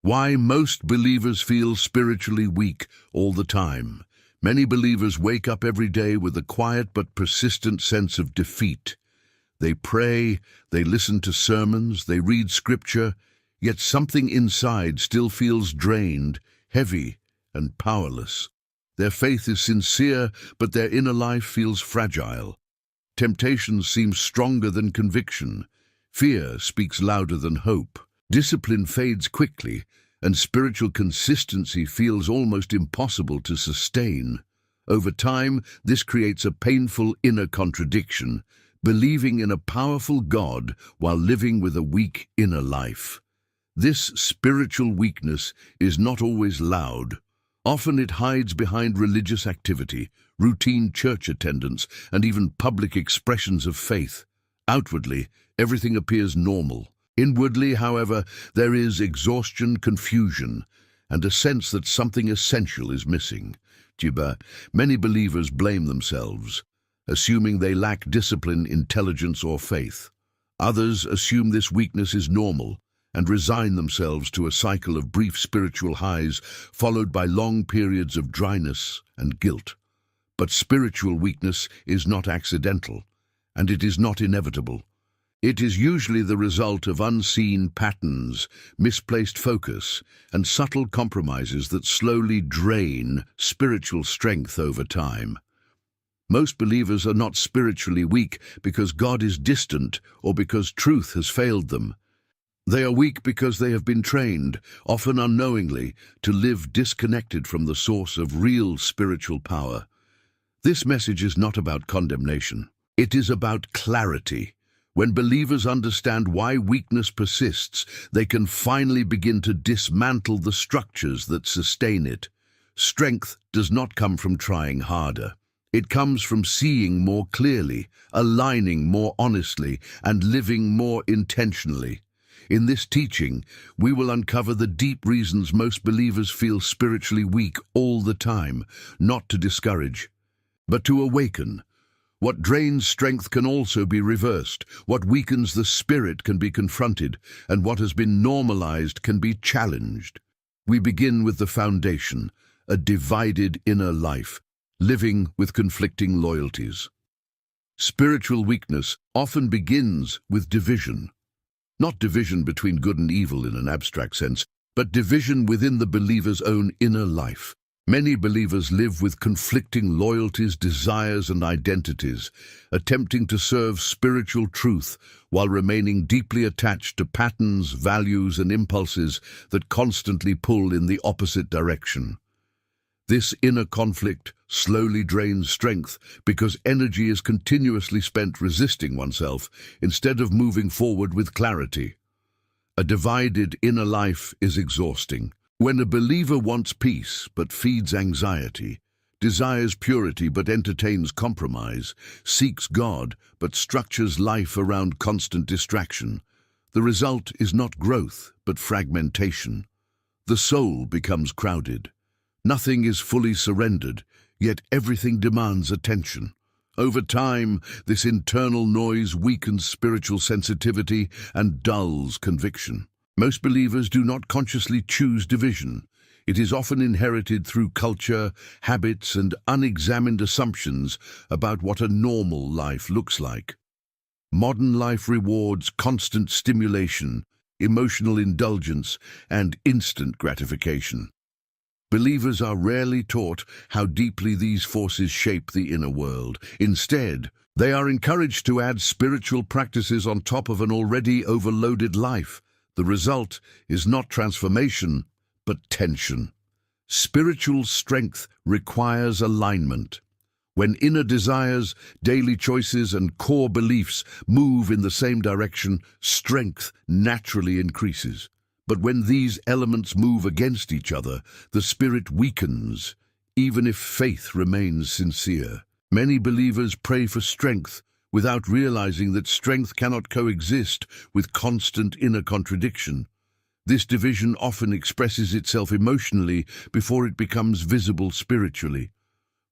Why most believers feel spiritually weak all the time. Many believers wake up every day with a quiet but persistent sense of defeat. They pray, they listen to sermons, they read scripture, yet something inside still feels drained, heavy, and powerless. Their faith is sincere, but their inner life feels fragile. Temptation seems stronger than conviction. Fear speaks louder than hope. Discipline fades quickly, and spiritual consistency feels almost impossible to sustain. Over time, this creates a painful inner contradiction, believing in a powerful God while living with a weak inner life. This spiritual weakness is not always loud. Often it hides behind religious activity, routine church attendance, and even public expressions of faith. Outwardly, everything appears normal. Inwardly, however, there is exhaustion, confusion, and a sense that something essential is missing. Many believers blame themselves, assuming they lack discipline, intelligence, or faith. Others assume this weakness is normal and resign themselves to a cycle of brief spiritual highs followed by long periods of dryness and guilt. But spiritual weakness is not accidental, and it is not inevitable. It is usually the result of unseen patterns, misplaced focus, and subtle compromises that slowly drain spiritual strength over time. Most believers are not spiritually weak because God is distant or because truth has failed them. They are weak because they have been trained, often unknowingly, to live disconnected from the source of real spiritual power. This message is not about condemnation. It is about clarity. When believers understand why weakness persists, they can finally begin to dismantle the structures that sustain it. Strength does not come from trying harder. It comes from seeing more clearly, aligning more honestly, and living more intentionally. In this teaching, we will uncover the deep reasons most believers feel spiritually weak all the time, not to discourage, but to awaken. What drains strength can also be reversed. What weakens the spirit can be confronted, and what has been normalized can be challenged. We begin with the foundation, a divided inner life, living with conflicting loyalties. Spiritual weakness often begins with division. Not division between good and evil in an abstract sense, but division within the believer's own inner life. Many believers live with conflicting loyalties, desires, and identities, attempting to serve spiritual truth while remaining deeply attached to patterns, values, and impulses that constantly pull in the opposite direction. This inner conflict slowly drains strength because energy is continuously spent resisting oneself instead of moving forward with clarity. A divided inner life is exhausting. When a believer wants peace but feeds anxiety, desires purity but entertains compromise, seeks God but structures life around constant distraction, the result is not growth but fragmentation. The soul becomes crowded. Nothing is fully surrendered, yet everything demands attention. Over time, this internal noise weakens spiritual sensitivity and dulls conviction. Most believers do not consciously choose division. It is often inherited through culture, habits, and unexamined assumptions about what a normal life looks like. Modern life rewards constant stimulation, emotional indulgence, and instant gratification. Believers are rarely taught how deeply these forces shape the inner world. Instead, they are encouraged to add spiritual practices on top of an already overloaded life. The result is not transformation, but tension. Spiritual strength requires alignment. When inner desires, daily choices, and core beliefs move in the same direction, strength naturally increases. But when these elements move against each other, the spirit weakens, even if faith remains sincere. Many believers pray for strength without realizing that strength cannot coexist with constant inner contradiction. This division often expresses itself emotionally before it becomes visible spiritually.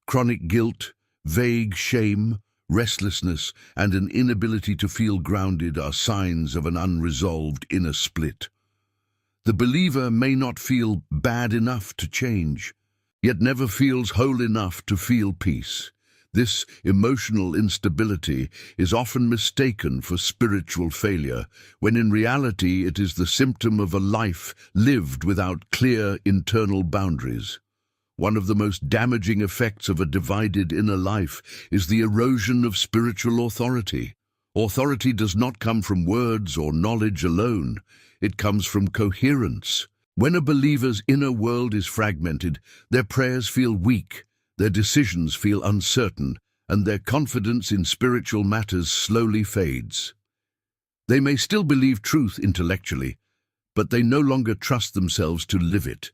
Chronic guilt, vague shame, restlessness, and an inability to feel grounded are signs of an unresolved inner split. The believer may not feel bad enough to change, yet never feels whole enough to feel peace. This emotional instability is often mistaken for spiritual failure, when in reality it is the symptom of a life lived without clear internal boundaries. One of the most damaging effects of a divided inner life is the erosion of spiritual authority. Authority does not come from words or knowledge alone. It comes from coherence. When a believer's inner world is fragmented, their prayers feel weak, their decisions feel uncertain, and their confidence in spiritual matters slowly fades. They may still believe truth intellectually, but they no longer trust themselves to live it.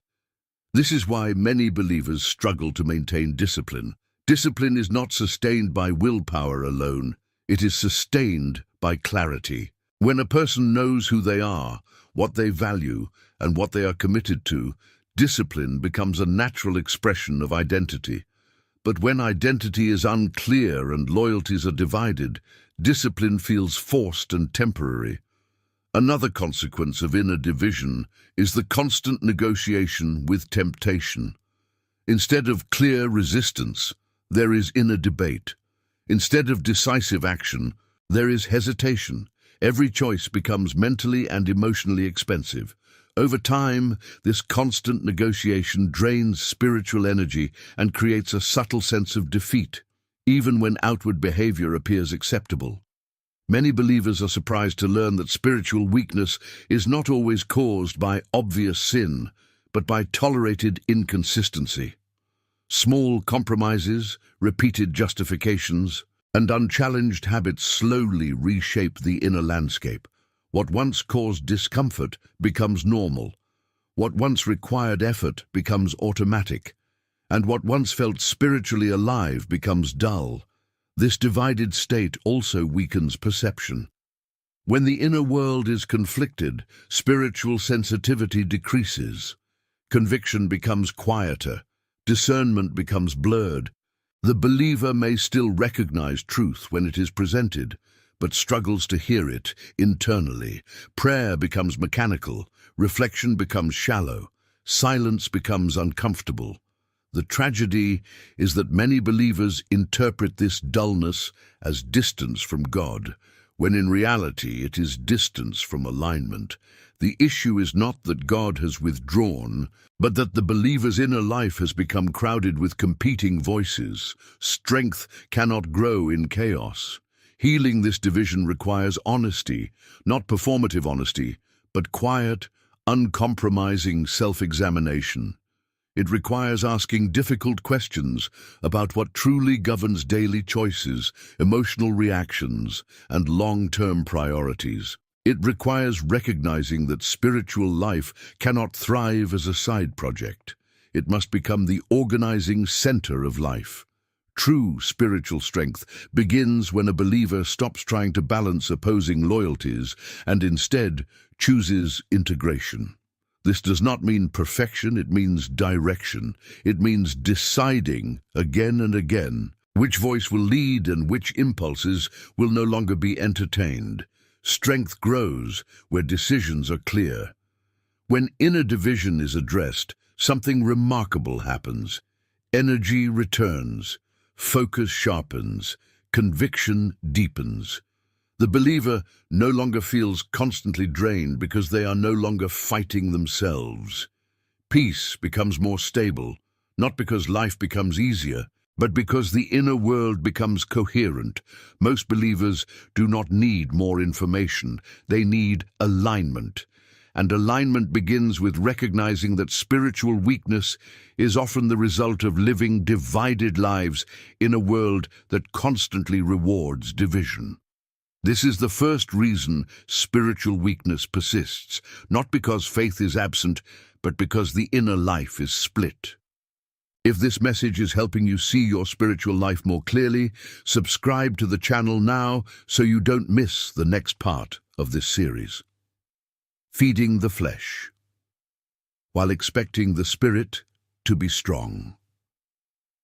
This is why many believers struggle to maintain discipline. Discipline is not sustained by willpower alone. It is sustained by clarity. When a person knows who they are, what they value, and what they are committed to, discipline becomes a natural expression of identity. But when identity is unclear and loyalties are divided, discipline feels forced and temporary. Another consequence of inner division is the constant negotiation with temptation. Instead of clear resistance, there is inner debate. Instead of decisive action, there is hesitation. Every choice becomes mentally and emotionally expensive. Over time, this constant negotiation drains spiritual energy and creates a subtle sense of defeat, even when outward behavior appears acceptable. Many believers are surprised to learn that spiritual weakness is not always caused by obvious sin, but by tolerated inconsistency. Small compromises, repeated justifications, and unchallenged habits slowly reshape the inner landscape. What once caused discomfort becomes normal. What once required effort becomes automatic. And what once felt spiritually alive becomes dull. This divided state also weakens perception. When the inner world is conflicted, spiritual sensitivity decreases. Conviction becomes quieter. Discernment becomes blurred. The believer may still recognize truth when it is presented, but struggles to hear it internally. Prayer becomes mechanical. Reflection becomes shallow. Silence becomes uncomfortable. The tragedy is that many believers interpret this dullness as distance from God, when in reality it is distance from alignment. The issue is not that God has withdrawn, but that the believer's inner life has become crowded with competing voices. Strength cannot grow in chaos. Healing this division requires honesty, not performative honesty, but quiet, uncompromising self-examination. It requires asking difficult questions about what truly governs daily choices, emotional reactions, and long-term priorities. It requires recognizing that spiritual life cannot thrive as a side project. It must become the organizing center of life. True spiritual strength begins when a believer stops trying to balance opposing loyalties and instead chooses integration. This does not mean perfection, it means direction. It means deciding again and again which voice will lead and which impulses will no longer be entertained. Strength grows where decisions are clear. When inner division is addressed, something remarkable happens. Energy returns, focus sharpens, conviction deepens. The believer no longer feels constantly drained because they are no longer fighting themselves. Peace becomes more stable, not because life becomes easier, but because the inner world becomes coherent. Most believers do not need more information, they need alignment. And alignment begins with recognizing that spiritual weakness is often the result of living divided lives in a world that constantly rewards division. This is the first reason spiritual weakness persists, not because faith is absent, but because the inner life is split. If this message is helping you see your spiritual life more clearly, subscribe to the channel now so you don't miss the next part of this series. Feeding the flesh, while expecting the spirit to be strong.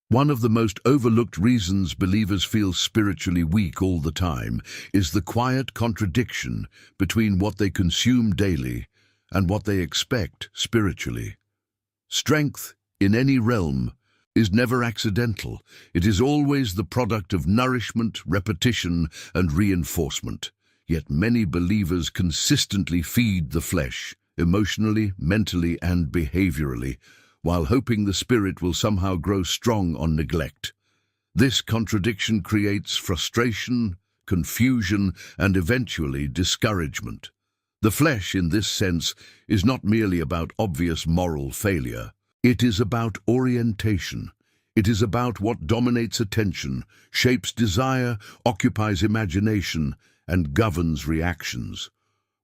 One of the most overlooked reasons believers feel spiritually weak all the time is the quiet contradiction between what they consume daily and what they expect spiritually. Strength, in any realm, is never accidental. It is always the product of nourishment, repetition, and reinforcement. Yet many believers consistently feed the flesh, emotionally, mentally, and behaviorally, while hoping the spirit will somehow grow strong on neglect. This contradiction creates frustration, confusion, and eventually discouragement. The flesh, in this sense, is not merely about obvious moral failure. It is about orientation. It is about what dominates attention, shapes desire, occupies imagination, and governs reactions.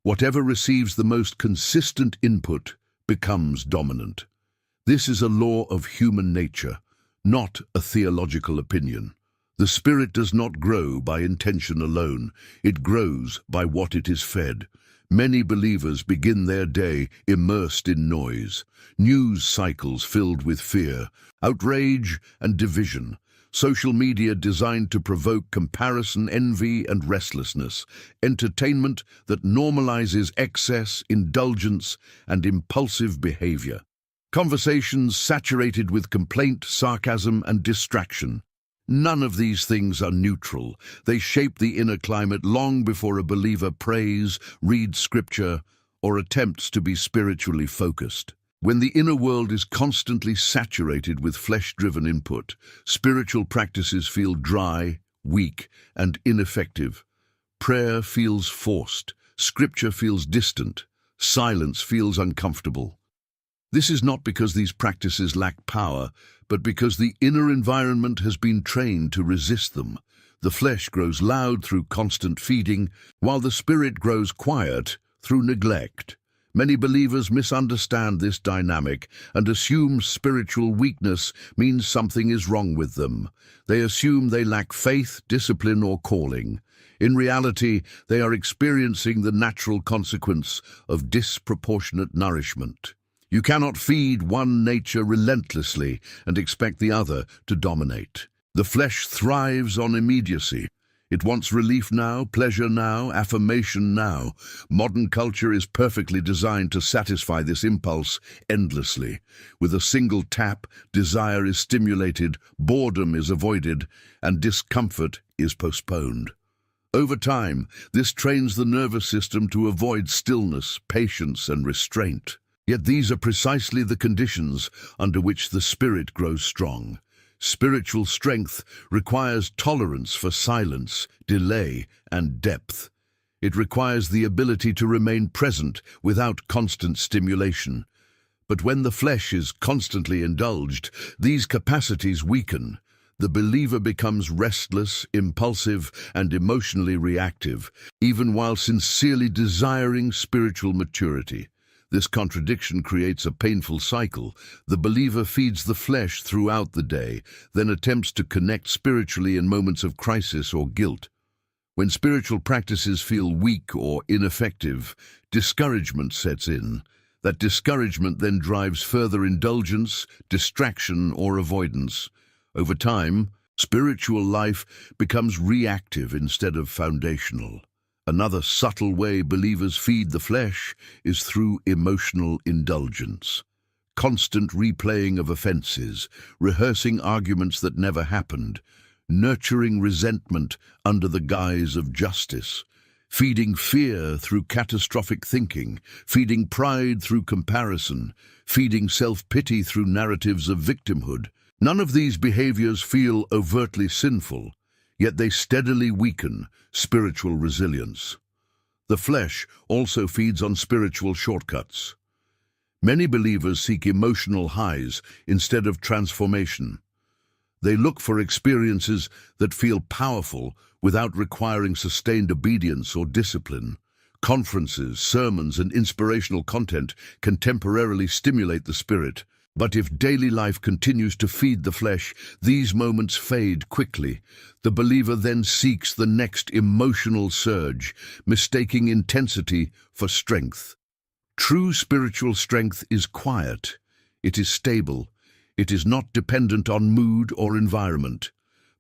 Whatever receives the most consistent input becomes dominant. This is a law of human nature, not a theological opinion. The spirit does not grow by intention alone. It grows by what it is fed. Many believers begin their day immersed in noise, news cycles filled with fear, outrage and division, social media designed to provoke comparison, envy, and restlessness, entertainment that normalizes excess, indulgence, and impulsive behavior, conversations saturated with complaint, sarcasm, and distraction. None of these things are neutral. They shape the inner climate long before a believer prays, reads scripture, or attempts to be spiritually focused. When the inner world is constantly saturated with flesh-driven input, spiritual practices feel dry, weak, and ineffective. Prayer feels forced, scripture feels distant, silence feels uncomfortable. This is not because these practices lack power, but because the inner environment has been trained to resist them. The flesh grows loud through constant feeding, while the spirit grows quiet through neglect. Many believers misunderstand this dynamic and assume spiritual weakness means something is wrong with them. They assume they lack faith, discipline, or calling. In reality, they are experiencing the natural consequence of disproportionate nourishment. You cannot feed one nature relentlessly and expect the other to dominate. The flesh thrives on immediacy. It wants relief now, pleasure now, affirmation now. Modern culture is perfectly designed to satisfy this impulse endlessly. With a single tap, desire is stimulated, boredom is avoided, and discomfort is postponed. Over time, this trains the nervous system to avoid stillness, patience, and restraint. Yet these are precisely the conditions under which the spirit grows strong. Spiritual strength requires tolerance for silence, delay, and depth. It requires the ability to remain present without constant stimulation. But when the flesh is constantly indulged, these capacities weaken. The believer becomes restless, impulsive, and emotionally reactive, even while sincerely desiring spiritual maturity. This contradiction creates a painful cycle. The believer feeds the flesh throughout the day, then attempts to connect spiritually in moments of crisis or guilt. When spiritual practices feel weak or ineffective, discouragement sets in. That discouragement then drives further indulgence, distraction, or avoidance. Over time, spiritual life becomes reactive instead of foundational. Another subtle way believers feed the flesh is through emotional indulgence. Constant replaying of offenses, rehearsing arguments that never happened, nurturing resentment under the guise of justice, feeding fear through catastrophic thinking, feeding pride through comparison, feeding self-pity through narratives of victimhood. None of these behaviors feel overtly sinful, yet they steadily weaken spiritual resilience. The flesh also feeds on spiritual shortcuts. Many believers seek emotional highs instead of transformation. They look for experiences that feel powerful without requiring sustained obedience or discipline. Conferences, sermons, and inspirational content can temporarily stimulate the spirit, but if daily life continues to feed the flesh, these moments fade quickly. The believer then seeks the next emotional surge, mistaking intensity for strength. True spiritual strength is quiet. It is stable. It is not dependent on mood or environment.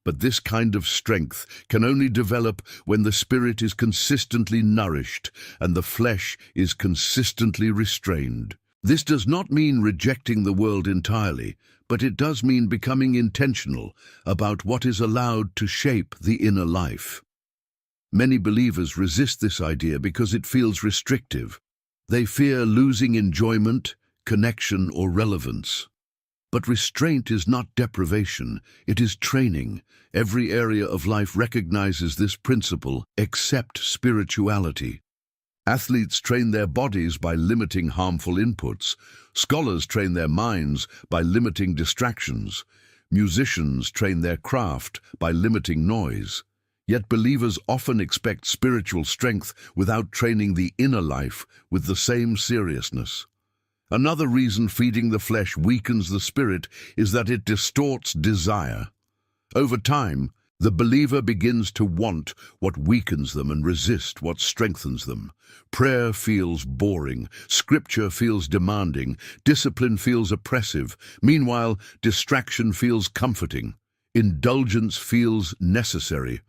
But this kind of strength can only develop when the spirit is consistently nourished and the flesh is consistently restrained. This does not mean rejecting the world entirely, but it does mean becoming intentional about what is allowed to shape the inner life. Many believers resist this idea because it feels restrictive. They fear losing enjoyment, connection, or relevance. But restraint is not deprivation, it is training. Every area of life recognizes this principle, except spirituality. Athletes train their bodies by limiting harmful inputs. Scholars train their minds by limiting distractions. Musicians train their craft by limiting noise. Yet believers often expect spiritual strength without training the inner life with the same seriousness. Another reason feeding the flesh weakens the spirit is that it distorts desire. Over time, the believer begins to want what weakens them and resist what strengthens them. Prayer feels boring, scripture feels demanding, discipline feels oppressive. Meanwhile, distraction feels comforting. Indulgence feels necessary.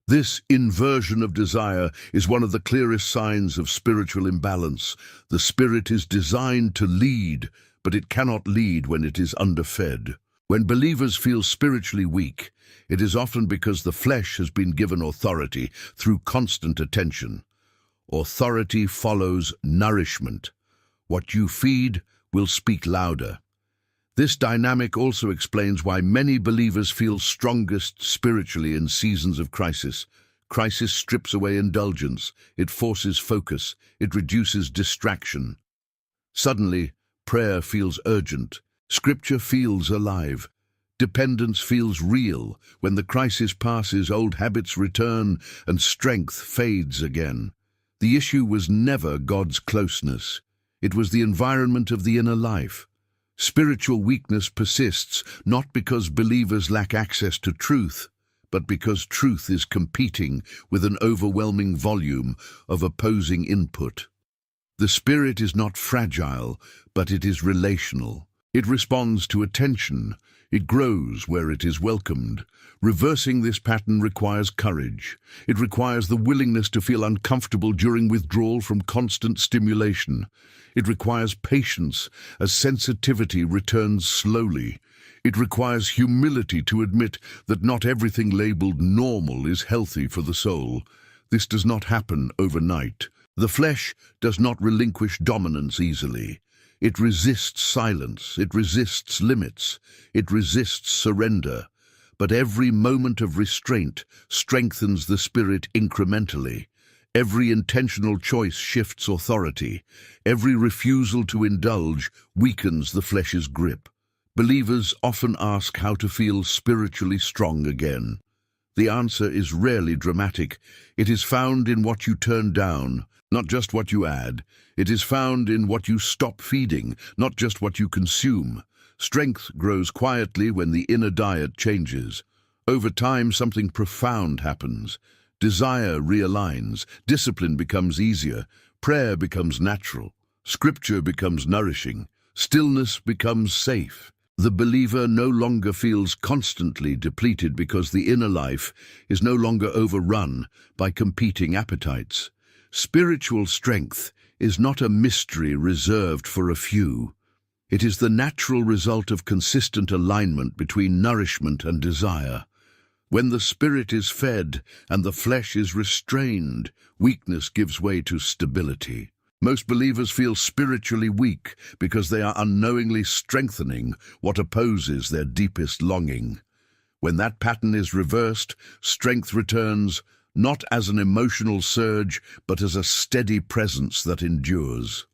This inversion of desire is one of the clearest signs of spiritual imbalance. The spirit is designed to lead, but it cannot lead when it is underfed. When believers feel spiritually weak, it is often because the flesh has been given authority through constant attention. Authority follows nourishment. What you feed will speak louder. This dynamic also explains why many believers feel strongest spiritually in seasons of crisis. Crisis strips away indulgence, it forces focus, it reduces distraction. Suddenly, prayer feels urgent, scripture feels alive, dependence feels real. When the crisis passes, old habits return and strength fades again. The issue was never God's closeness, it was the environment of the inner life. Spiritual weakness persists not because believers lack access to truth, but because truth is competing with an overwhelming volume of opposing input. The spirit is not fragile, but it is relational. It responds to attention. It grows where it is welcomed. Reversing this pattern requires courage. It requires the willingness to feel uncomfortable during withdrawal from constant stimulation. It requires patience as sensitivity returns slowly. It requires humility to admit that not everything labeled normal is healthy for the soul. This does not happen overnight. The flesh does not relinquish dominance easily. It resists silence, it resists limits, it resists surrender. But every moment of restraint strengthens the spirit incrementally. Every intentional choice shifts authority. Every refusal to indulge weakens the flesh's grip. Believers often ask how to feel spiritually strong again. The answer is rarely dramatic. It is found in what you turn down, not just what you add. It is found in what you stop feeding, not just what you consume. Strength grows quietly when the inner diet changes. Over time, something profound happens. Desire realigns, discipline becomes easier, prayer becomes natural, scripture becomes nourishing, stillness becomes safe. The believer no longer feels constantly depleted because the inner life is no longer overrun by competing appetites. Spiritual strength is not a mystery reserved for a few. It is the natural result of consistent alignment between nourishment and desire. When the spirit is fed and the flesh is restrained, weakness gives way to stability. Most believers feel spiritually weak because they are unknowingly strengthening what opposes their deepest longing. When that pattern is reversed, strength returns, not as an emotional surge, but as a steady presence that endures.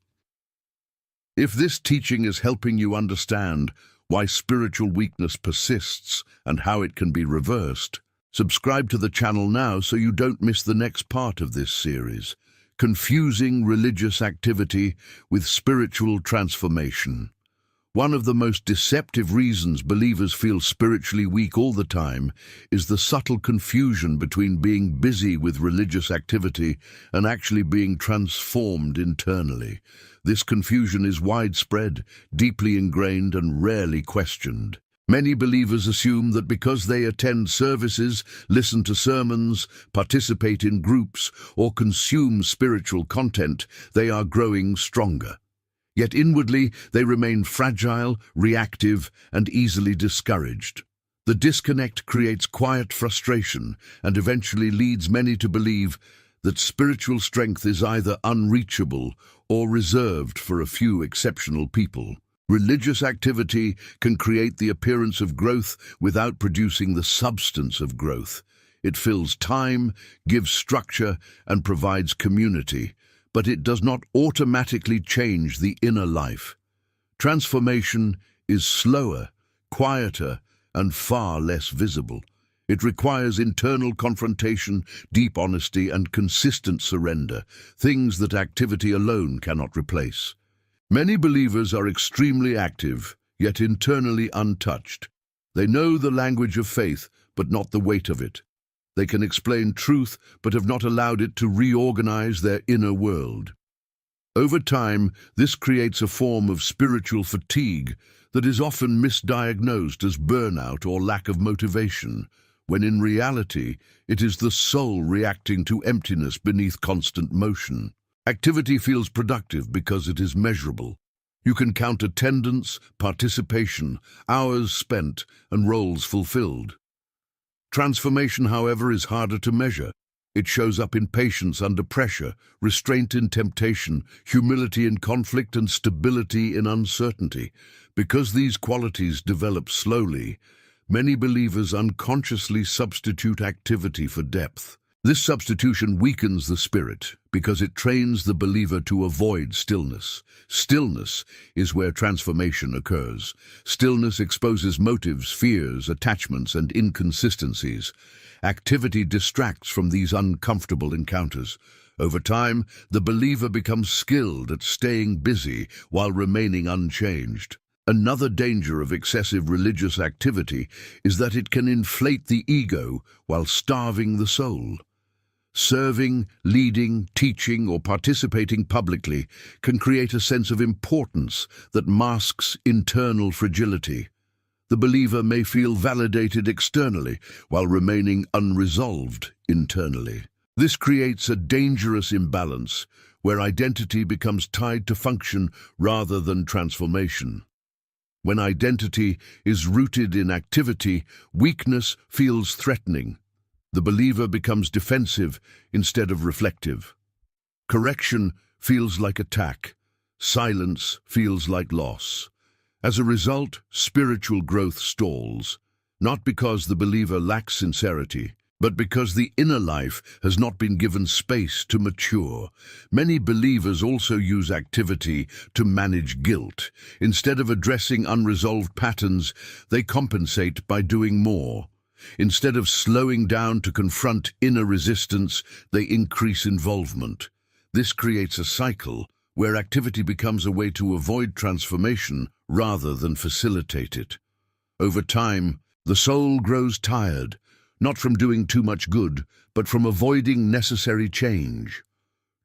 If this teaching is helping you understand why spiritual weakness persists and how it can be reversed, subscribe to the channel now so you don't miss the next part of this series, Confusing Religious Activity with Spiritual Transformation. One of the most deceptive reasons believers feel spiritually weak all the time is the subtle confusion between being busy with religious activity and actually being transformed internally. This confusion is widespread, deeply ingrained, and rarely questioned. Many believers assume that because they attend services, listen to sermons, participate in groups, or consume spiritual content, they are growing stronger. Yet inwardly, they remain fragile, reactive, and easily discouraged. The disconnect creates quiet frustration and eventually leads many to believe that spiritual strength is either unreachable or reserved for a few exceptional people. Religious activity can create the appearance of growth without producing the substance of growth. It fills time, gives structure, and provides community, but it does not automatically change the inner life. Transformation is slower, quieter, and far less visible. It requires internal confrontation, deep honesty, and consistent surrender, things that activity alone cannot replace. Many believers are extremely active, yet internally untouched. They know the language of faith, but not the weight of it. They can explain truth, but have not allowed it to reorganize their inner world. Over time, this creates a form of spiritual fatigue that is often misdiagnosed as burnout or lack of motivation, when in reality, it is the soul reacting to emptiness beneath constant motion. Activity feels productive because it is measurable. You can count attendance, participation, hours spent, and roles fulfilled. Transformation, however, is harder to measure. It shows up in patience under pressure, restraint in temptation, humility in conflict, and stability in uncertainty. Because these qualities develop slowly, many believers unconsciously substitute activity for depth. This substitution weakens the spirit because it trains the believer to avoid stillness. Stillness is where transformation occurs. Stillness exposes motives, fears, attachments, and inconsistencies. Activity distracts from these uncomfortable encounters. Over time, the believer becomes skilled at staying busy while remaining unchanged. Another danger of excessive religious activity is that it can inflate the ego while starving the soul. Serving, leading, teaching, or participating publicly can create a sense of importance that masks internal fragility. The believer may feel validated externally while remaining unresolved internally. This creates a dangerous imbalance where identity becomes tied to function rather than transformation. When identity is rooted in activity, weakness feels threatening. The believer becomes defensive instead of reflective. Correction feels like attack. Silence feels like loss. As a result, spiritual growth stalls, not because the believer lacks sincerity, but because the inner life has not been given space to mature. Many believers also use activity to manage guilt. Instead of addressing unresolved patterns, they compensate by doing more. Instead of slowing down to confront inner resistance, they increase involvement. This creates a cycle where activity becomes a way to avoid transformation rather than facilitate it. Over time, the soul grows tired, not from doing too much good, but from avoiding necessary change.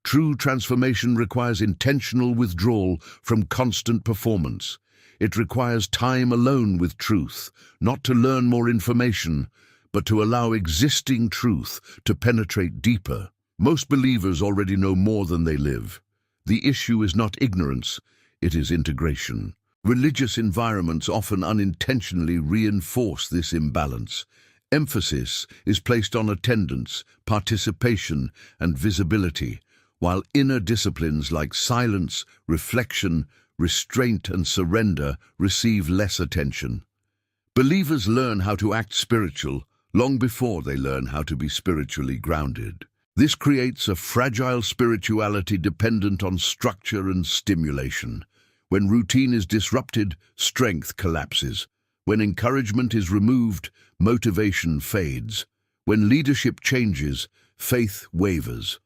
True transformation requires intentional withdrawal from constant performance. It requires time alone with truth, not to learn more information, but to allow existing truth to penetrate deeper. Most believers already know more than they live. The issue is not ignorance, it is integration. Religious environments often unintentionally reinforce this imbalance. Emphasis is placed on attendance, participation, and visibility, while inner disciplines like silence, reflection, restraint, and surrender receive less attention. Believers learn how to act spiritual long before they learn how to be spiritually grounded. This creates a fragile spirituality dependent on structure and stimulation. When routine is disrupted, strength collapses. When encouragement is removed, motivation fades. When leadership changes, faith wavers.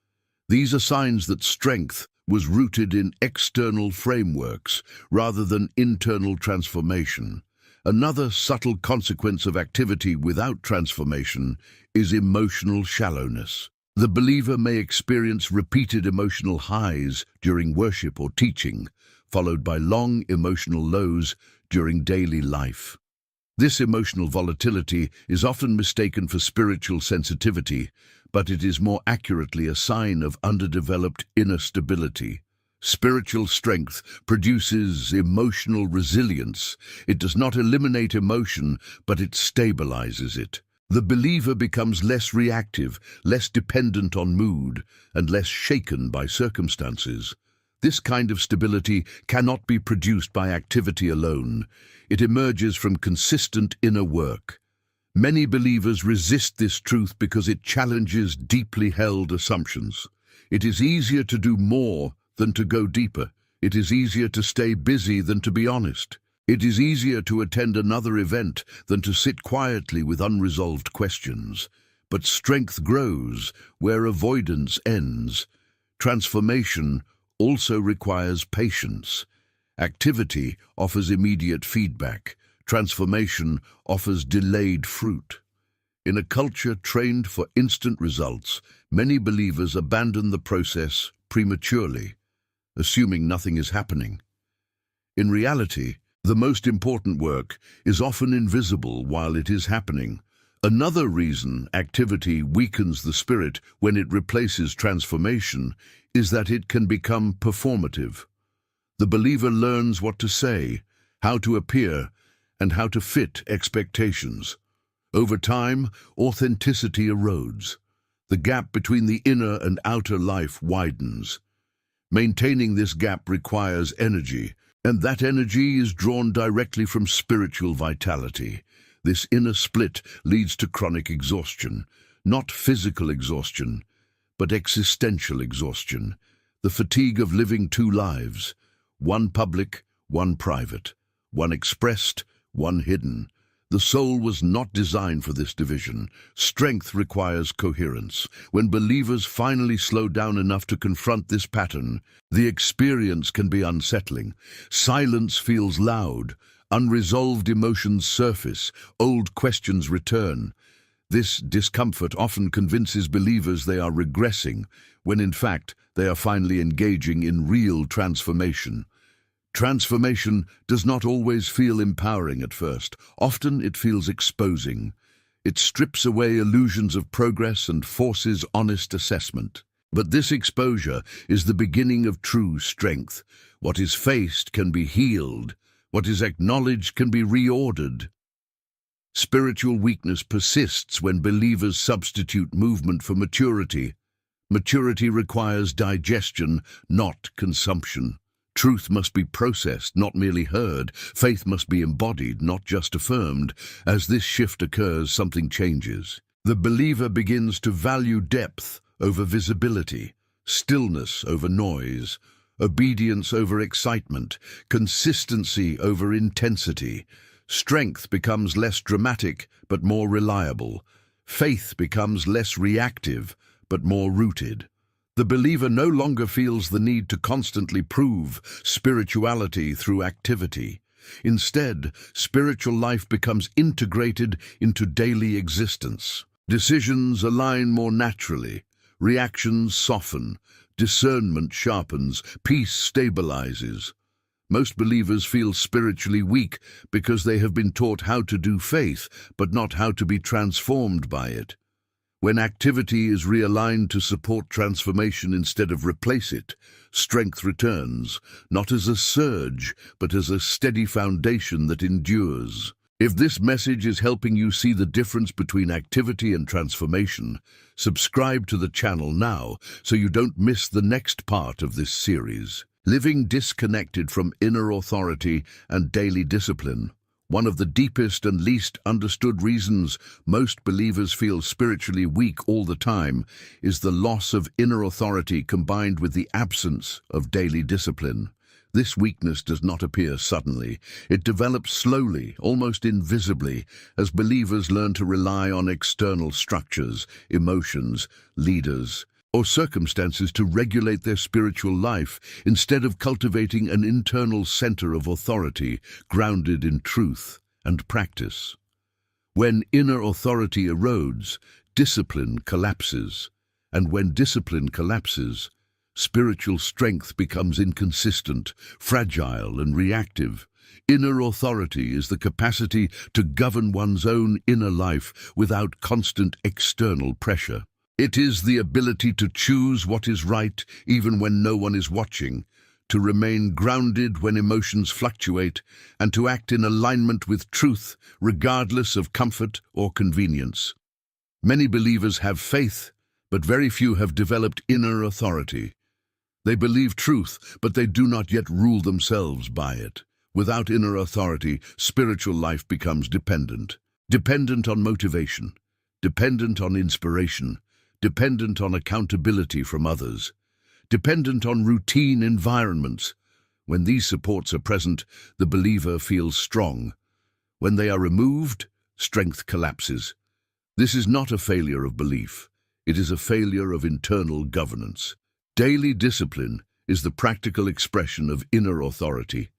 These are signs that strength was rooted in external frameworks rather than internal transformation. Another subtle consequence of activity without transformation is emotional shallowness. The believer may experience repeated emotional highs during worship or teaching, followed by long emotional lows during daily life. This emotional volatility is often mistaken for spiritual sensitivity, but it is more accurately a sign of underdeveloped inner stability. Spiritual strength produces emotional resilience. It does not eliminate emotion, but it stabilizes it. The believer becomes less reactive, less dependent on mood, and less shaken by circumstances. This kind of stability cannot be produced by activity alone. It emerges from consistent inner work. Many believers resist this truth because it challenges deeply held assumptions. It is easier to do more than to go deeper. It is easier to stay busy than to be honest. It is easier to attend another event than to sit quietly with unresolved questions. But strength grows where avoidance ends. Transformation also requires patience. Activity offers immediate feedback. Transformation offers delayed fruit. In a culture trained for instant results, many believers abandon the process prematurely, assuming nothing is happening. In reality, the most important work is often invisible while it is happening. Another reason activity weakens the spirit when it replaces transformation is that it can become performative. The believer learns what to say, how to appear, and how to fit expectations. Over time, authenticity erodes. The gap between the inner and outer life widens. Maintaining this gap requires energy, and that energy is drawn directly from spiritual vitality. This inner split leads to chronic exhaustion, not physical exhaustion, but existential exhaustion, the fatigue of living two lives, one public, one private, one expressed, one hidden. The soul was not designed for this division. Strength requires coherence. When believers finally slow down enough to confront this pattern, the experience can be unsettling. Silence feels loud. Unresolved emotions surface. Old questions return. This discomfort often convinces believers they are regressing, when in fact they are finally engaging in real transformation. Transformation does not always feel empowering at first. Often it feels exposing. It strips away illusions of progress and forces honest assessment. But this exposure is the beginning of true strength. What is faced can be healed. What is acknowledged can be reordered. Spiritual weakness persists when believers substitute movement for maturity. Maturity requires digestion, not consumption. Truth must be processed, not merely heard. Faith must be embodied, not just affirmed. As this shift occurs, something changes. The believer begins to value depth over visibility, stillness over noise, obedience over excitement, consistency over intensity. Strength becomes less dramatic but more reliable. Faith becomes less reactive but more rooted. The believer no longer feels the need to constantly prove spirituality through activity. Instead, spiritual life becomes integrated into daily existence. Decisions align more naturally, reactions soften, discernment sharpens, peace stabilizes. Most believers feel spiritually weak because they have been taught how to do faith, but not how to be transformed by it. When activity is realigned to support transformation instead of replace it, strength returns, not as a surge, but as a steady foundation that endures. If this message is helping you see the difference between activity and transformation, subscribe to the channel now so you don't miss the next part of this series. Living disconnected from inner authority and daily discipline. One of the deepest and least understood reasons most believers feel spiritually weak all the time is the loss of inner authority combined with the absence of daily discipline. This weakness does not appear suddenly. It develops slowly, almost invisibly, as believers learn to rely on external structures, emotions, leaders, or circumstances to regulate their spiritual life instead of cultivating an internal center of authority grounded in truth and practice. When inner authority erodes, discipline collapses, and when discipline collapses, spiritual strength becomes inconsistent, fragile, and reactive. Inner authority is the capacity to govern one's own inner life without constant external pressure. It is the ability to choose what is right even when no one is watching, to remain grounded when emotions fluctuate, and to act in alignment with truth regardless of comfort or convenience. Many believers have faith, but very few have developed inner authority. They believe truth, but they do not yet rule themselves by it. Without inner authority, spiritual life becomes dependent. Dependent on motivation, dependent on inspiration, dependent on accountability from others, dependent on routine environments. When these supports are present, the believer feels strong. When they are removed, strength collapses. This is not a failure of belief. It is a failure of internal governance. Daily discipline is the practical expression of inner authority.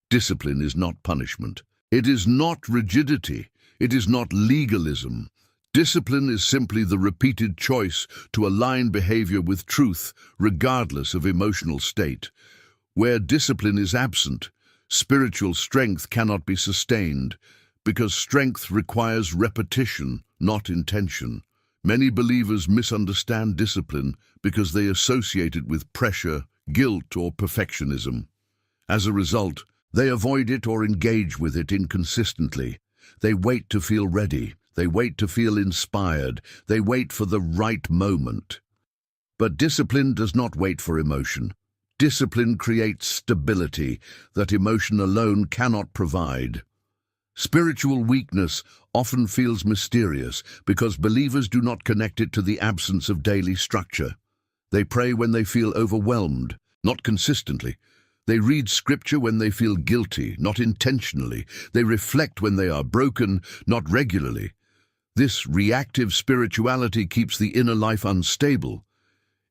Discipline is not punishment. It is not rigidity. It is not legalism. Discipline is simply the repeated choice to align behavior with truth, regardless of emotional state. Where discipline is absent, spiritual strength cannot be sustained, because strength requires repetition, not intention. Many believers misunderstand discipline because they associate it with pressure, guilt, or perfectionism. As a result, they avoid it or engage with it inconsistently. They wait to feel ready. They wait to feel inspired. They wait for the right moment. But discipline does not wait for emotion. Discipline creates stability that emotion alone cannot provide. Spiritual weakness often feels mysterious because believers do not connect it to the absence of daily structure. They pray when they feel overwhelmed, not consistently. They read scripture when they feel guilty, not intentionally. They reflect when they are broken, not regularly. This reactive spirituality keeps the inner life unstable.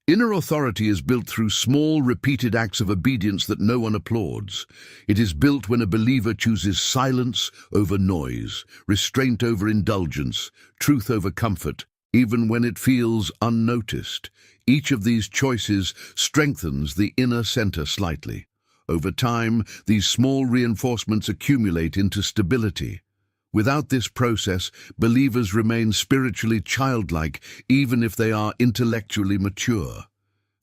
Inner authority is built through small, repeated acts of obedience that no one applauds. It is built when a believer chooses silence over noise, restraint over indulgence, truth over comfort, even when it feels unnoticed. Each of these choices strengthens the inner center slightly. Over time, these small reinforcements accumulate into stability. Without this process, believers remain spiritually childlike even if they are intellectually mature.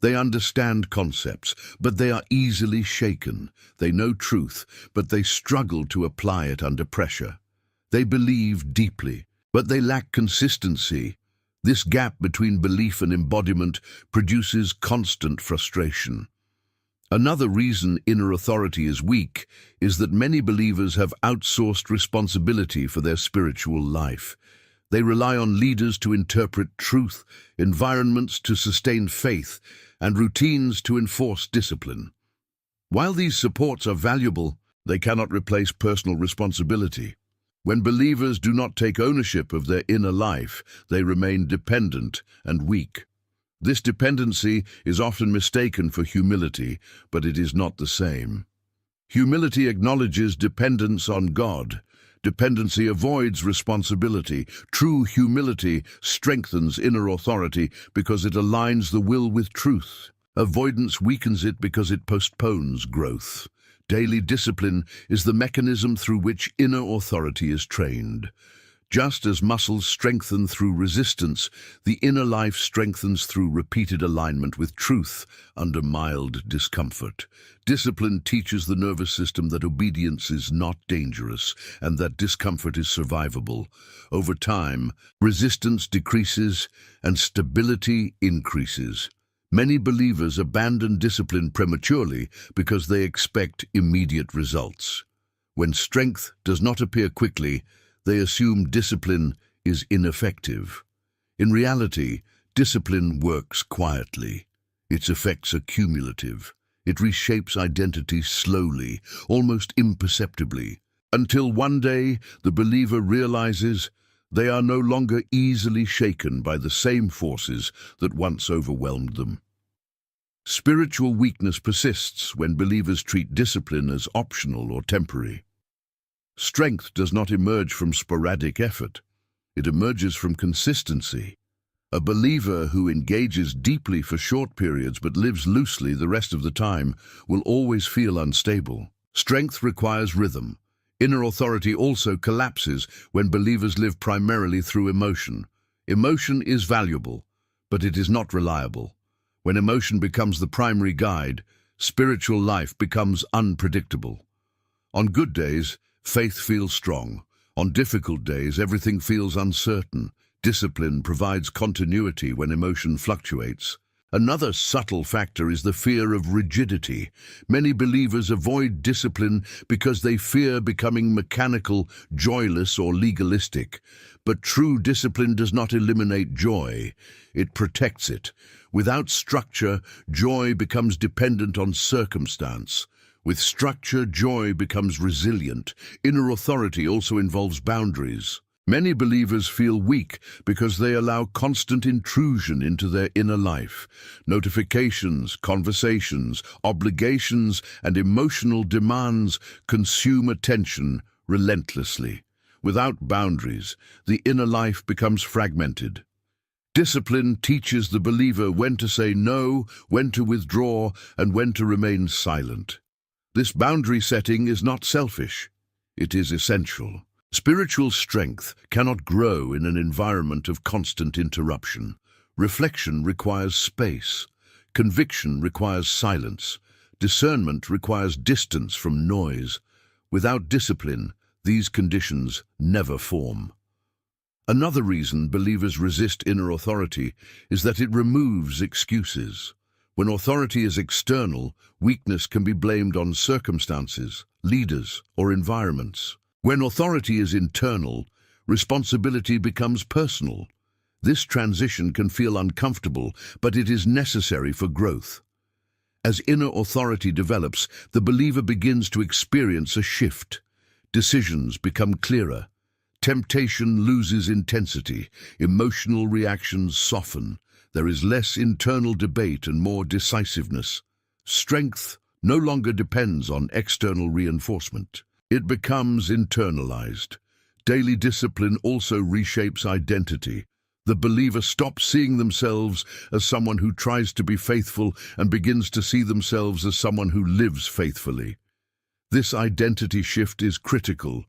They understand concepts, but they are easily shaken. They know truth, but they struggle to apply it under pressure. They believe deeply, but they lack consistency. This gap between belief and embodiment produces constant frustration. Another reason inner authority is weak is that many believers have outsourced responsibility for their spiritual life. They rely on leaders to interpret truth, environments to sustain faith, and routines to enforce discipline. While these supports are valuable, they cannot replace personal responsibility. When believers do not take ownership of their inner life, they remain dependent and weak. This dependency is often mistaken for humility, but it is not the same. Humility acknowledges dependence on God. Dependency avoids responsibility. True humility strengthens inner authority because it aligns the will with truth. Avoidance weakens it because it postpones growth. Daily discipline is the mechanism through which inner authority is trained. Just as muscles strengthen through resistance, the inner life strengthens through repeated alignment with truth under mild discomfort. Discipline teaches the nervous system that obedience is not dangerous and that discomfort is survivable. Over time, resistance decreases and stability increases. Many believers abandon discipline prematurely because they expect immediate results. When strength does not appear quickly, they assume discipline is ineffective. In reality, discipline works quietly. Its effects are cumulative. It reshapes identity slowly, almost imperceptibly, until one day the believer realizes they are no longer easily shaken by the same forces that once overwhelmed them. Spiritual weakness persists when believers treat discipline as optional or temporary. Strength does not emerge from sporadic effort. It emerges from consistency. A believer who engages deeply for short periods but lives loosely the rest of the time will always feel unstable. Strength requires rhythm. Inner authority also collapses when believers live primarily through emotion. Emotion is valuable, but it is not reliable. When emotion becomes the primary guide, spiritual life becomes unpredictable. On good days, faith feels strong. On difficult days, everything feels uncertain. Discipline provides continuity when emotion fluctuates. Another subtle factor is the fear of rigidity. Many believers avoid discipline because they fear becoming mechanical, joyless, or legalistic. But true discipline does not eliminate joy. It protects it. Without structure, joy becomes dependent on circumstance. With structure, joy becomes resilient. Inner authority also involves boundaries. Many believers feel weak because they allow constant intrusion into their inner life. Notifications, conversations, obligations, and emotional demands consume attention relentlessly. Without boundaries, the inner life becomes fragmented. Discipline teaches the believer when to say no, when to withdraw, and when to remain silent. This boundary setting is not selfish. It is essential. Spiritual strength cannot grow in an environment of constant interruption. Reflection requires space. Conviction requires silence. Discernment requires distance from noise. Without discipline, these conditions never form. Another reason believers resist inner authority is that it removes excuses. When authority is external, weakness can be blamed on circumstances, leaders, or environments. When authority is internal, responsibility becomes personal. This transition can feel uncomfortable, but it is necessary for growth. As inner authority develops, the believer begins to experience a shift. Decisions become clearer. Temptation loses intensity. Emotional reactions soften. There is less internal debate and more decisiveness. Strength no longer depends on external reinforcement. It becomes internalized. Daily discipline also reshapes identity. The believer stops seeing themselves as someone who tries to be faithful and begins to see themselves as someone who lives faithfully. This identity shift is critical.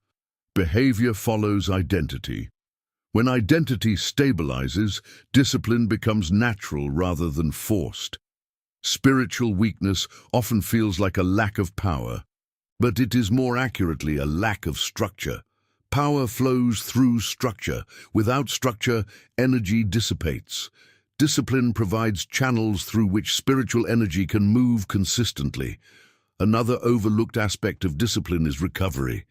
Behavior follows identity. When identity stabilizes, discipline becomes natural rather than forced. Spiritual weakness often feels like a lack of power, but it is more accurately a lack of structure. Power flows through structure. Without structure, energy dissipates. Discipline provides channels through which spiritual energy can move consistently. Another overlooked aspect of discipline is recovery.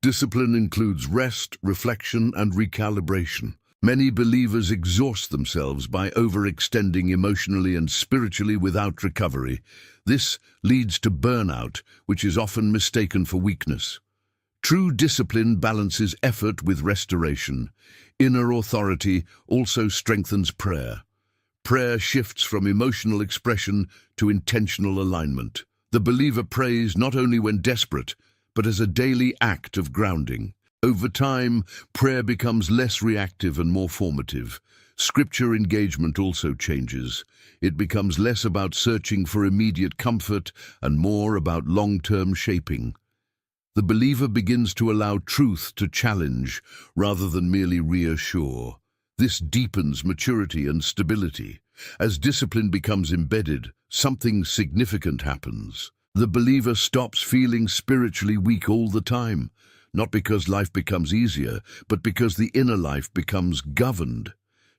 Discipline includes rest, reflection, and recalibration. Many believers exhaust themselves by overextending emotionally and spiritually without recovery. This leads to burnout, which is often mistaken for weakness. True discipline balances effort with restoration. Inner authority also strengthens prayer. Prayer shifts from emotional expression to intentional alignment. The believer prays not only when desperate, but as a daily act of grounding. Over time, prayer becomes less reactive and more formative. Scripture engagement also changes. It becomes less about searching for immediate comfort and more about long-term shaping. The believer begins to allow truth to challenge rather than merely reassure. This deepens maturity and stability. As discipline becomes embedded, something significant happens. The believer stops feeling spiritually weak all the time, not because life becomes easier, but because the inner life becomes governed.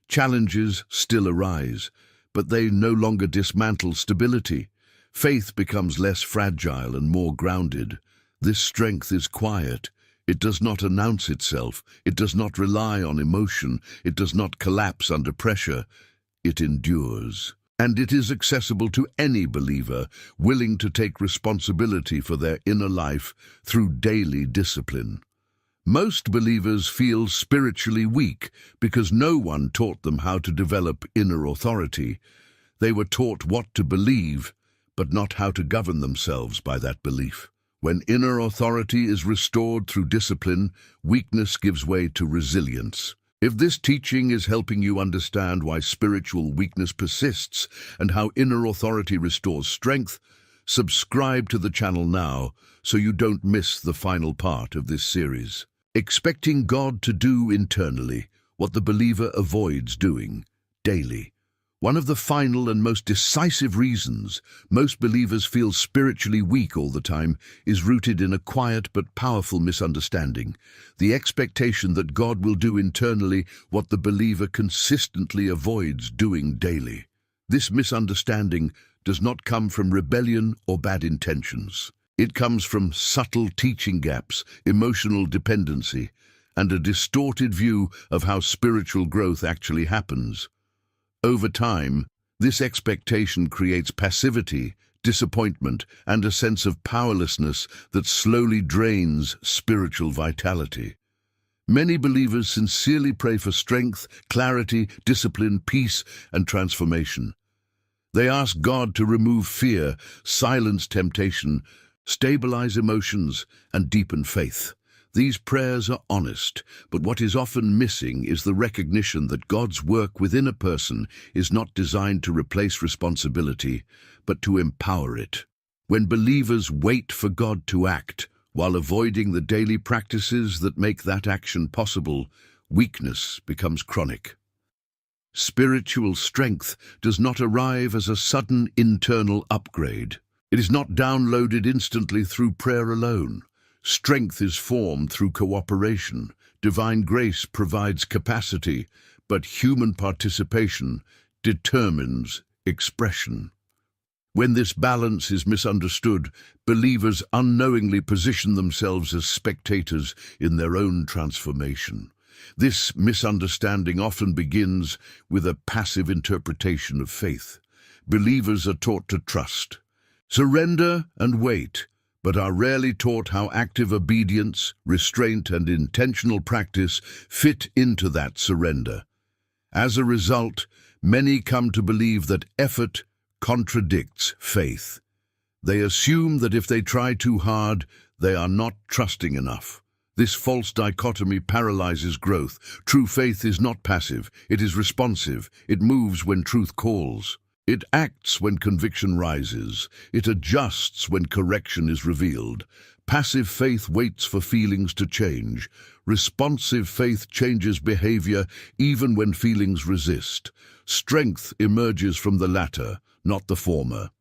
Challenges still arise, but they no longer dismantle stability. Faith becomes less fragile and more grounded. This strength is quiet. It does not announce itself. It does not rely on emotion. It does not collapse under pressure. It endures. And it is accessible to any believer willing to take responsibility for their inner life through daily discipline. Most believers feel spiritually weak because no one taught them how to develop inner authority. They were taught what to believe, but not how to govern themselves by that belief. When inner authority is restored through discipline, weakness gives way to resilience. If this teaching is helping you understand why spiritual weakness persists and how inner authority restores strength, Subscribe to the channel now so you don't miss the final part of this series. Expecting God to do internally what the believer avoids doing daily. One of the final and most decisive reasons most believers feel spiritually weak all the time is rooted in a quiet but powerful misunderstanding, the expectation that God will do internally what the believer consistently avoids doing daily. This misunderstanding does not come from rebellion or bad intentions. It comes from subtle teaching gaps, emotional dependency, and a distorted view of how spiritual growth actually happens. Over time, this expectation creates passivity, disappointment, and a sense of powerlessness that slowly drains spiritual vitality. Many believers sincerely pray for strength, clarity, discipline, peace, and transformation. They ask God to remove fear, silence temptation, stabilize emotions, and deepen faith. These prayers are honest, but what is often missing is the recognition that God's work within a person is not designed to replace responsibility, but to empower it. When believers wait for God to act, while avoiding the daily practices that make that action possible, weakness becomes chronic. Spiritual strength does not arrive as a sudden internal upgrade. It is not downloaded instantly through prayer alone. Strength is formed through cooperation. Divine grace provides capacity, but human participation determines expression. When this balance is misunderstood, believers unknowingly position themselves as spectators in their own transformation. This misunderstanding often begins with a passive interpretation of faith. Believers are taught to trust, surrender, and wait, but are rarely taught how active obedience, restraint, and intentional practice fit into that surrender. As a result, many come to believe that effort contradicts faith. They assume that if they try too hard, they are not trusting enough. This false dichotomy paralyzes growth. True faith is not passive, it is responsive. It moves when truth calls. It acts when conviction rises. It adjusts when correction is revealed. Passive faith waits for feelings to change. Responsive faith changes behavior even when feelings resist. Strength emerges from the latter, not the former.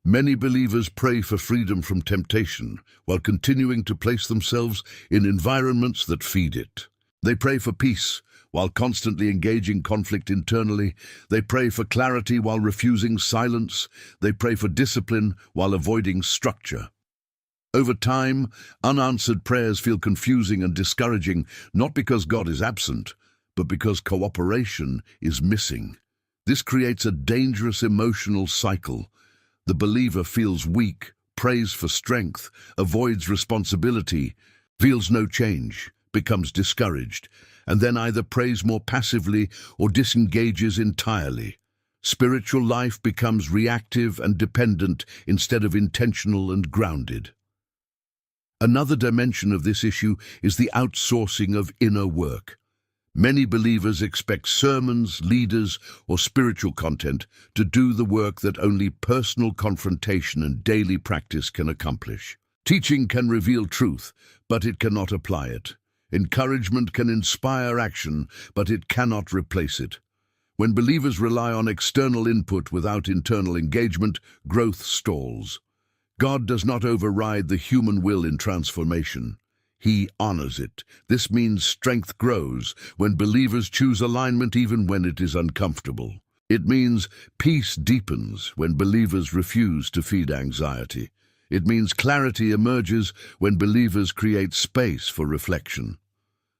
Many believers pray for freedom from temptation while continuing to place themselves in environments that feed it. They pray for peace while constantly engaging conflict internally. They pray for clarity while refusing silence. They pray for discipline while avoiding structure. Over time, unanswered prayers feel confusing and discouraging, not because God is absent, but because cooperation is missing. This creates a dangerous emotional cycle. The believer feels weak, prays for strength, avoids responsibility, feels no change, becomes discouraged, and then either prays more passively or disengages entirely. Spiritual life becomes reactive and dependent instead of intentional and grounded. Another dimension of this issue is the outsourcing of inner work. Many believers expect sermons, leaders, or spiritual content to do the work that only personal confrontation and daily practice can accomplish. Teaching can reveal truth, but it cannot apply it. Encouragement can inspire action, but it cannot replace it. When believers rely on external input without internal engagement, growth stalls. God does not override the human will in transformation. He honors it. This means strength grows when believers choose alignment even when it is uncomfortable. It means peace deepens when believers refuse to feed anxiety. It means clarity emerges when believers create space for reflection.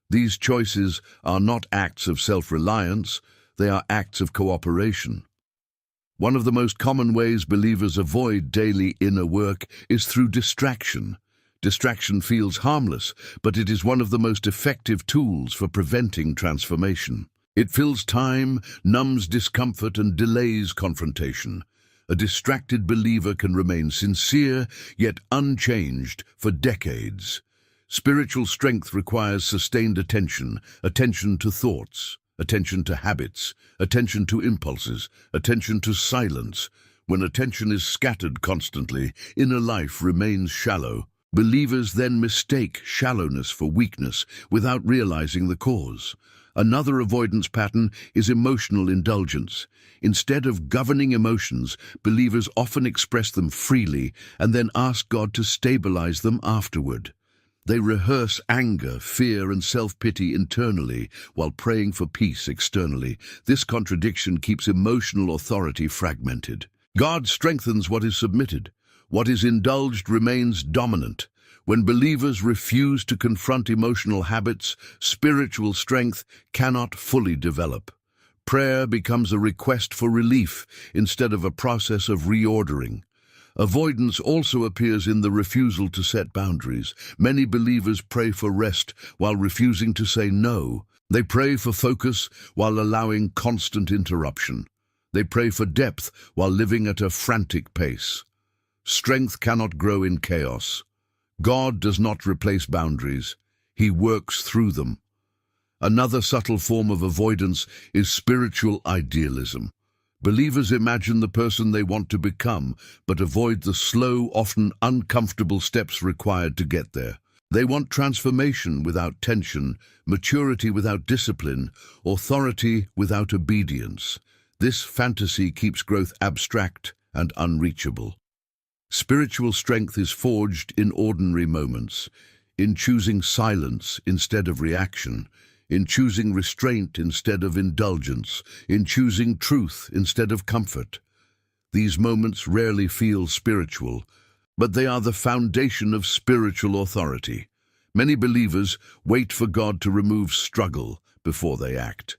These choices are not acts of self-reliance, they are acts of cooperation. One of the most common ways believers avoid daily inner work is through distraction. Distraction feels harmless, but it is one of the most effective tools for preventing transformation. It fills time, numbs discomfort, and delays confrontation. A distracted believer can remain sincere, yet unchanged, for decades. Spiritual strength requires sustained attention, attention to thoughts, attention to habits, attention to impulses, attention to silence. When attention is scattered constantly, inner life remains shallow. Believers then mistake shallowness for weakness without realizing the cause. Another avoidance pattern is emotional indulgence. Instead of governing emotions, believers often express them freely and then ask God to stabilize them afterward. They rehearse anger, fear, and self-pity internally while praying for peace externally. This contradiction keeps emotional authority fragmented. God strengthens what is submitted. What is indulged remains dominant. When believers refuse to confront emotional habits, spiritual strength cannot fully develop. Prayer becomes a request for relief instead of a process of reordering. Avoidance also appears in the refusal to set boundaries. Many believers pray for rest while refusing to say no. They pray for focus while allowing constant interruption. They pray for depth while living at a frantic pace. Strength cannot grow in chaos. God does not replace boundaries. He works through them. Another subtle form of avoidance is spiritual idealism. Believers imagine the person they want to become, but avoid the slow, often uncomfortable steps required to get there. They want transformation without tension, maturity without discipline, authority without obedience. This fantasy keeps growth abstract and unreachable. Spiritual strength is forged in ordinary moments, in choosing silence instead of reaction, in choosing restraint instead of indulgence, in choosing truth instead of comfort. These moments rarely feel spiritual, but they are the foundation of spiritual authority. Many believers wait for God to remove struggle before they act.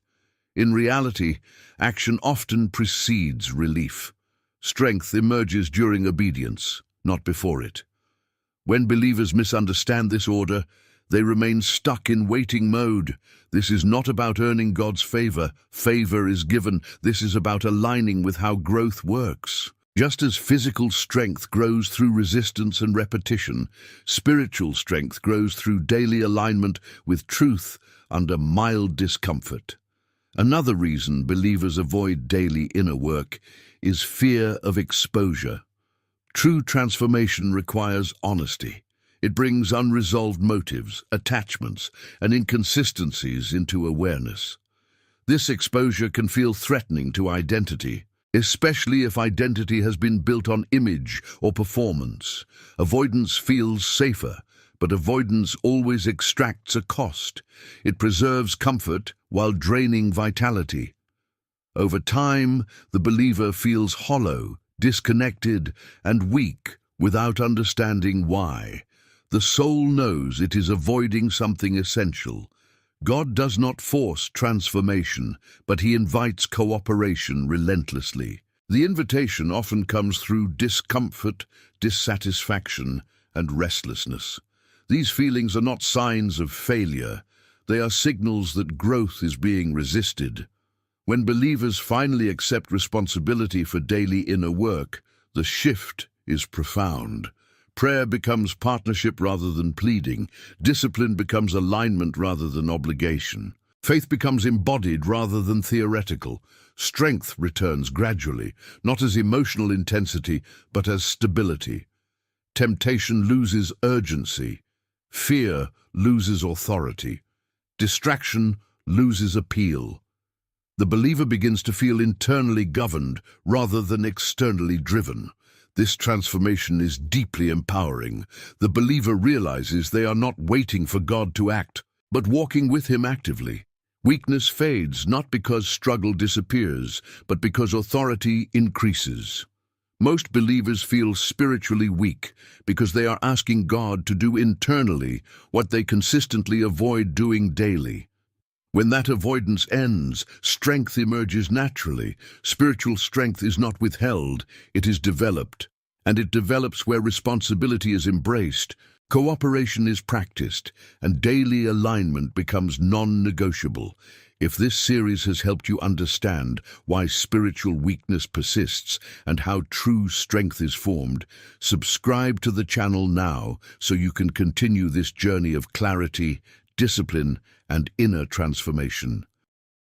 In reality, action often precedes relief. Strength emerges during obedience, not before it. When believers misunderstand this order, they remain stuck in waiting mode. This is not about earning God's favor. Favor is given. This is about aligning with how growth works. Just as physical strength grows through resistance and repetition, spiritual strength grows through daily alignment with truth under mild discomfort. Another reason believers avoid daily inner work is fear of exposure. True transformation requires honesty. It brings unresolved motives, attachments, and inconsistencies into awareness. This exposure can feel threatening to identity, especially if identity has been built on image or performance. Avoidance feels safer, but avoidance always extracts a cost. It preserves comfort while draining vitality. Over time, the believer feels hollow, disconnected, and weak without understanding why. The soul knows it is avoiding something essential. God does not force transformation, but He invites cooperation relentlessly. The invitation often comes through discomfort, dissatisfaction, and restlessness. These feelings are not signs of failure. They are signals that growth is being resisted. When believers finally accept responsibility for daily inner work, the shift is profound. Prayer becomes partnership rather than pleading. Discipline becomes alignment rather than obligation. Faith becomes embodied rather than theoretical. Strength returns gradually, not as emotional intensity, but as stability. Temptation loses urgency. Fear loses authority. Distraction loses appeal. The believer begins to feel internally governed rather than externally driven. This transformation is deeply empowering. The believer realizes they are not waiting for God to act, but walking with Him actively. Weakness fades not because struggle disappears, but because authority increases. Most believers feel spiritually weak because they are asking God to do internally what they consistently avoid doing daily. When that avoidance ends, strength emerges naturally. Spiritual strength is not withheld, it is developed. And it develops where responsibility is embraced, cooperation is practiced, and daily alignment becomes non-negotiable. If this series has helped you understand why spiritual weakness persists and how true strength is formed, subscribe to the channel now so you can continue this journey of clarity, discipline, and inner transformation.